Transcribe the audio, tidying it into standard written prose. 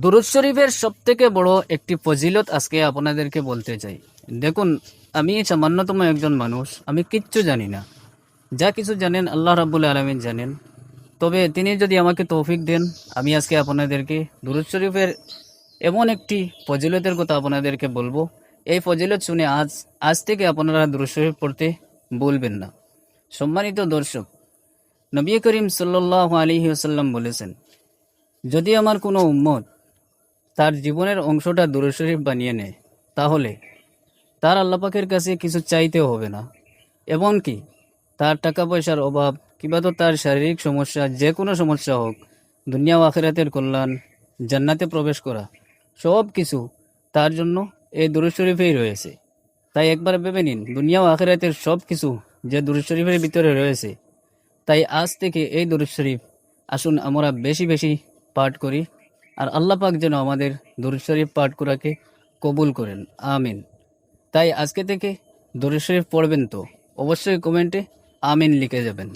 দুরূদ শরীফের সবথেকে বড় একটি ফজিলত আজকে আপনাদেরকে বলতে চাই। দেখুন, আমি সামান্যতম একজন মানুষ, আমি কিচ্ছু জানি না। যা কিছু জানেন আল্লাহ রাব্বুল আলামিন জানেন। তবে তিনি যদি আমাকে তৌফিক দেন, আমি আজকে আপনাদেরকে দুরূদ শরীফের এমন একটি ফজিলতের কথা আপনাদেরকে বলবো। এই ফজিলত শুনে আজ থেকে আপনারা দুরূদ শরীফ পড়তে ভুলবেন না। সম্মানিত দর্শক, নবী করিম সাল্লাল্লাহু আলাইহি ওয়াসাল্লাম বলেছেন, যদি আমার কোনো উম্মত তার জীবনের অংশটা দুরূদ শরীফ বানিয়ে নেয়, তাহলে তার আল্লাহ পাকের কাছে কিছু চাইতেও হবে না। এমনকি তার টাকা পয়সার অভাব কিংবা তো তার শারীরিক সমস্যা, যে কোনো সমস্যা হোক, দুনিয়া ও আখিরাতের কল্যাণ, জান্নাতে প্রবেশ করা, সব কিছু তার জন্য এই দুরূদ শরীফেই রয়েছে। তাই একবার ভেবে নিন, দুনিয়া ও আখিরাতের সব কিছু যে দুরূদ শরীফের ভিতরে রয়েছে। তাই আজ থেকে এই দুরূদ শরীফ আসুন আমরা বেশি বেশি পাঠ করি, আর আল্লাহ পাক যেন আমাদের দুরূদ শরীফ পাঠ করাকে কবুল করেন, আমিন। তাই আজকে থেকে দুরূদ শরীফ পড়বেন তো অবশ্যই কমেন্টে আমিন লিখে যাবেন।